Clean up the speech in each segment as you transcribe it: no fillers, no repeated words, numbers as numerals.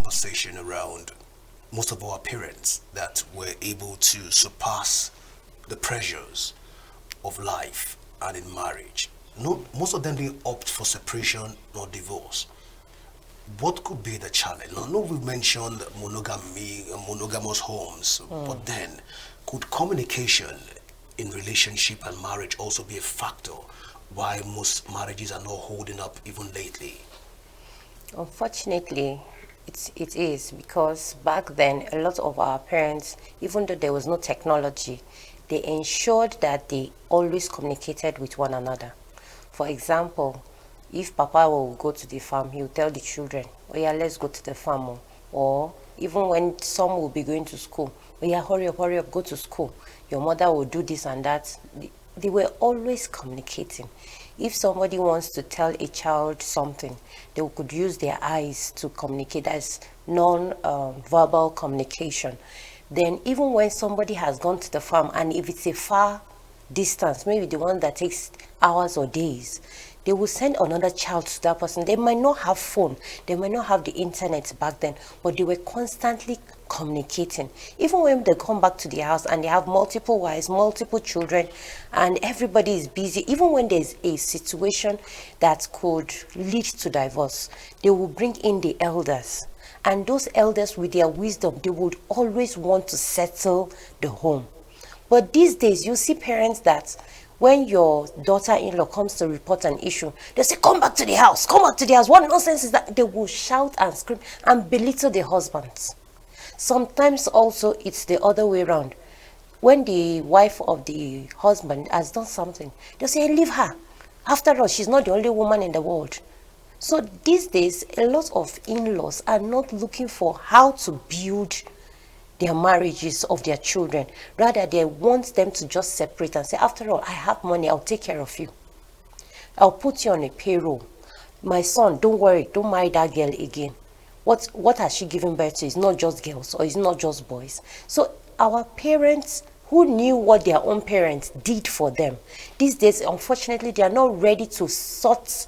conversation around most of our parents that were able to surpass the pressures of life and in marriage. No, most of them didn't opt for separation or divorce. What could be the challenge? I know we've mentioned monogamy, monogamous homes, but then could communication in relationship and marriage also be a factor why most marriages are not holding up even lately? Unfortunately, it is because back then a lot of our parents, even though there was no technology, they ensured that they always communicated with one another. For example, if Papa will go to the farm, he will tell the children, "Oh yeah, let's go to the farm." Or even when some will be going to school, "Oh yeah, hurry up, go to school. Your mother will do this and that." They were always communicating. If somebody wants to tell a child something, they could use their eyes to communicate. That's non-verbal communication. Then even when somebody has gone to the farm, and if it's a far distance, maybe the one that takes hours or days, they will send another child to that person. They might not have phone, they might not have the internet back then, but they were constantly communicating. Even when they come back to the house and they have multiple wives, multiple children, and everybody is busy, even when there's a situation that could lead to divorce, they will bring in the elders. And those elders, with their wisdom, they would always want to settle the home. But these days, you see parents that when your daughter-in-law comes to report an issue, they say, "Come back to the house, come back to the house." What nonsense is that? They will shout and scream and belittle the husbands. Sometimes also it's the other way around. When the wife of the husband has done something, they say, "Leave her. After all, she's not the only woman in the world." So these days, a lot of in-laws are not looking for how to build their marriages of their children. Rather, they want them to just separate and say, "After all, I have money, I'll take care of you. I'll put you on a payroll. My son, don't worry, don't marry that girl again." What has she given birth to? It's not just girls or it's not just boys. So our parents who knew what their own parents did for them, these days, unfortunately, they are not ready to sort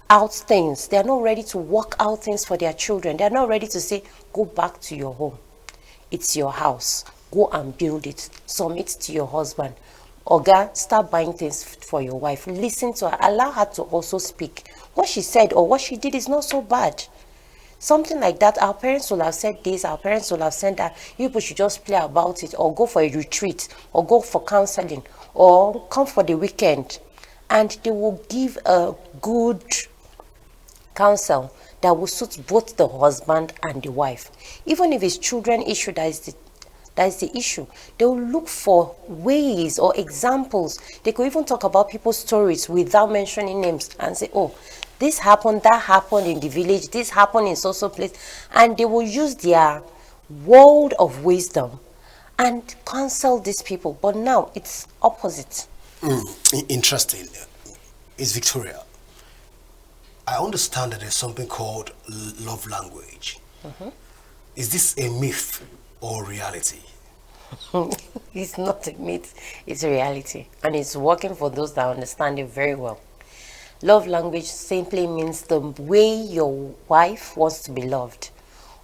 out things. They are not ready to work out things for their children. They are not ready to say, "Go back to your home. It's your house. Go and build it. Submit to your husband. Oga, start buying things for your wife. Listen to her. Allow her to also speak. What she said or what she did is not so bad." Something like that. Our parents will have said this, our parents will have said that. You people should just play about it or go for a retreat or go for counseling or come for the weekend. And they will give a good counsel that will suit both the husband and the wife. Even if it's children issue that is the issue, they will look for ways or examples. They could even talk about people's stories without mentioning names and say, "Oh, this happened, that happened in the village, this happened in so place," and they will use their world of wisdom and counsel these people. But now it's opposite. Interesting. It's Victoria. I understand that there's something called love language. Is this a myth or reality? It's not a myth, it's a reality, and it's working for those that understand it very well. Love language simply means the way your wife wants to be loved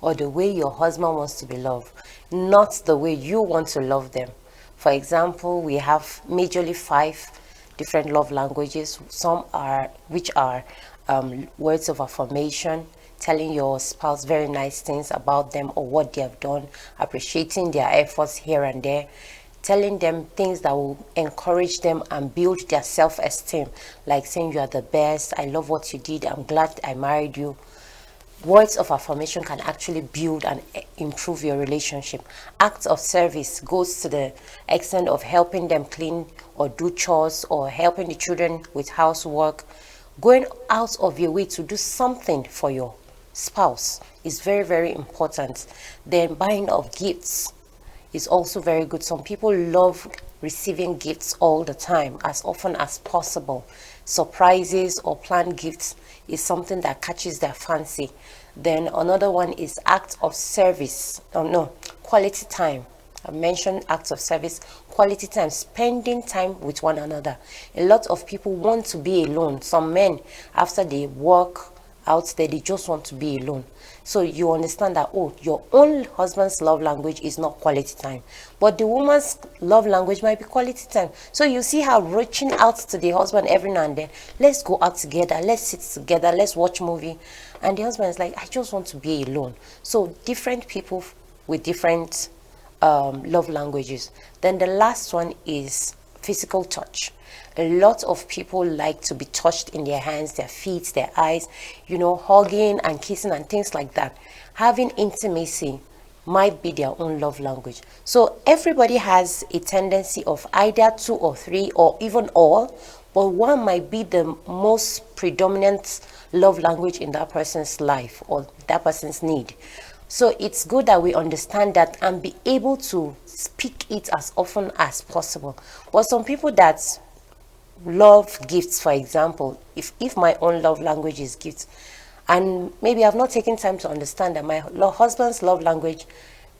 or the way your husband wants to be loved, not the way you want to love them. For example, we have majorly 5 different love languages. Some are which are words of affirmation, telling your spouse very nice things about them or what they have done, appreciating their efforts here and there, telling them things that will encourage them and build their self-esteem, like saying, "You are the best, I love what you did, I'm glad I married you." Words of affirmation can actually build and improve your relationship. Acts of service goes to the extent of helping them clean or do chores or helping the children with housework. Going out of your way to do something for your spouse is very, very important. Then buying of gifts is also very good. Some people love receiving gifts all the time, as often as possible. Surprises or planned gifts is something that catches their fancy. Then another one is acts of service. Oh no, quality time. I mentioned acts of service, quality time, spending time with one another. A lot of people want to be alone. Some men, after they work out there, they just want to be alone. So you understand that, oh, your own husband's love language is not quality time, but the woman's love language might be quality time. So you see how reaching out to the husband every now and then, let's go out together, let's sit together, let's watch movie. And the husband is like, I just want to be alone. So different people with different love languages. Then the last one is physical touch. A lot of people like to be touched in their hands, their feet, their eyes, hugging and kissing and things like that. Having intimacy might be their own love language. So everybody has a tendency of either 2 or 3 or even all, but one might be the most predominant love language in that person's life or that person's need. So it's good that we understand that and be able to speak it as often as possible. But some people that love gifts, for example, if my own love language is gifts, and maybe I've not taken time to understand that my husband's love language,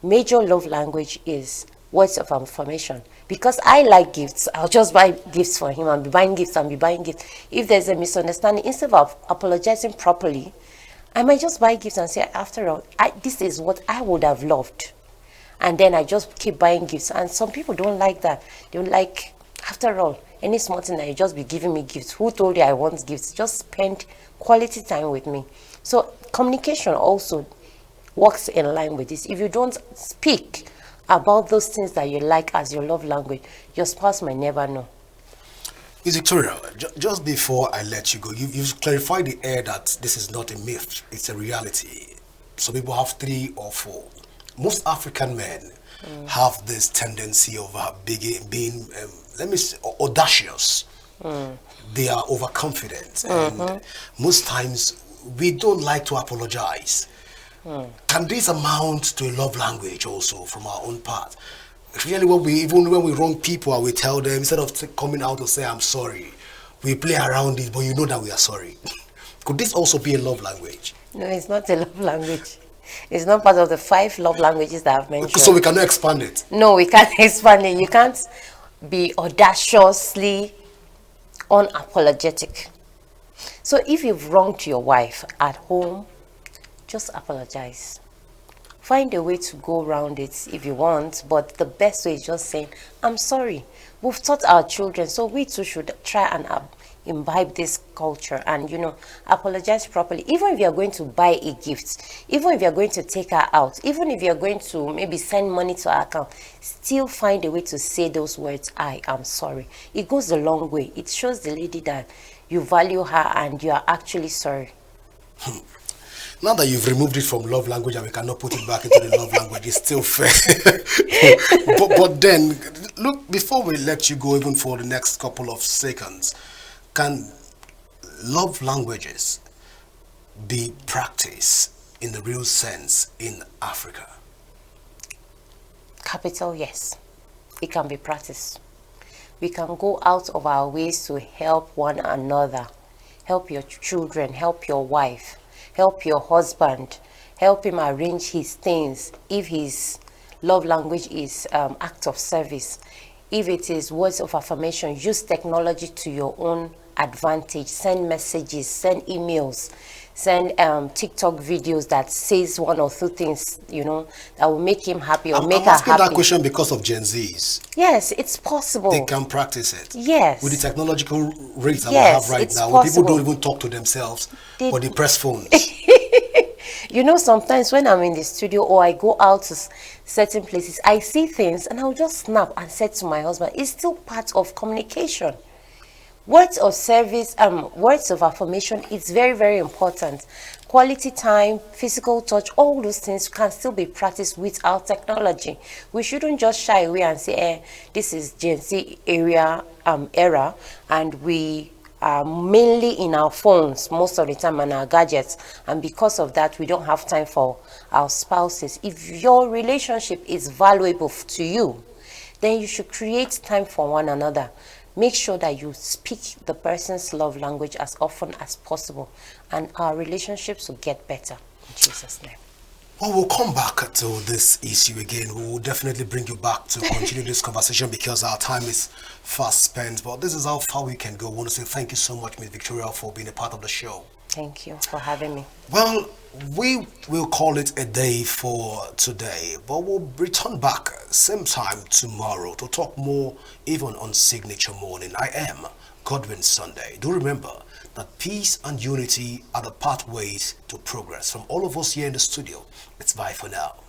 major love language, is words of affirmation. Because I like gifts, I'll just buy gifts for him and be buying gifts and be buying gifts. If there's a misunderstanding, instead of apologizing properly, I might just buy gifts and say, after all, this is what I would have loved. And then I just keep buying gifts. And some people don't like that. They don't like, after all, any small thing that you just be giving me gifts. Who told you I want gifts? Just spend quality time with me. So communication also works in line with this. If you don't speak about those things that you like as your love language, your spouse might never know. Miss Victoria, just before I let you go, you've clarified the air that this is not a myth, it's a reality. Some people have 3 or 4. Most African men have this tendency of being let me say, audacious. They are overconfident. And most times, we don't like to apologize. Can this amount to a love language also from our own part? Really, even when we wrong people, we tell them, instead of coming out to say, I'm sorry, we play around it, but you know that we are sorry. Could this also be a love language? No, it's not a love language. It's not part of the 5 love languages that I've mentioned. So we cannot expand it? No, we can't expand it. You can't be audaciously unapologetic. So if you've wronged your wife at home, just apologize. Find a way to go around it if you want, but the best way is just saying, I'm sorry. We've taught our children, so we too should try and imbibe this culture and, apologize properly. Even if you're going to buy a gift, even if you're going to take her out, even if you're going to maybe send money to her account, still find a way to say those words, I am sorry. It goes a long way. It shows the lady that you value her and you are actually sorry. Now that you've removed it from love language and we cannot put it back into the love language, it's still fair. but then, look, before we let you go even for the next couple of seconds, can love languages be practiced in the real sense in Africa? Capital yes. It can be practiced. We can go out of our ways to help one another. Help your children, help your wife, help your husband, help him arrange his things. If his love language is act of service, if it is words of affirmation, use technology to your own advantage. Send messages, send emails, send TikTok videos that says 1 or 2 things, that will make him happy or make her happy. I'm asking that question because of Gen Zs. Yes, it's possible. They can practice it. Yes. With the technological rates that we have right now, when people don't even talk to themselves, but they press phones. Sometimes when I'm in the studio or I go out to certain places, I see things and I'll just snap and say to my husband, it's still part of communication. Words of service, words of affirmation, it's very, very important. Quality time, physical touch, all those things can still be practiced without technology. We shouldn't just shy away and say, this is Gen Z era, and we are mainly in our phones most of the time and our gadgets, and because of that, we don't have time for our spouses. If your relationship is valuable to you, then you should create time for one another. Make sure that you speak the person's love language as often as possible, and our relationships will get better. In Jesus' name. Well, we'll come back to this issue again. We will definitely bring you back to continue this conversation because our time is fast spent. But this is how far we can go. I want to say thank you so much, Ms. Victoria, for being a part of the show. Thank you for having me. Well, we will call it a day for today, but we'll return back same time tomorrow to talk more even on Signature Morning. I am Godwin Sunday. Do remember that peace and unity are the pathways to progress. From all of us here in the studio, it's bye for now.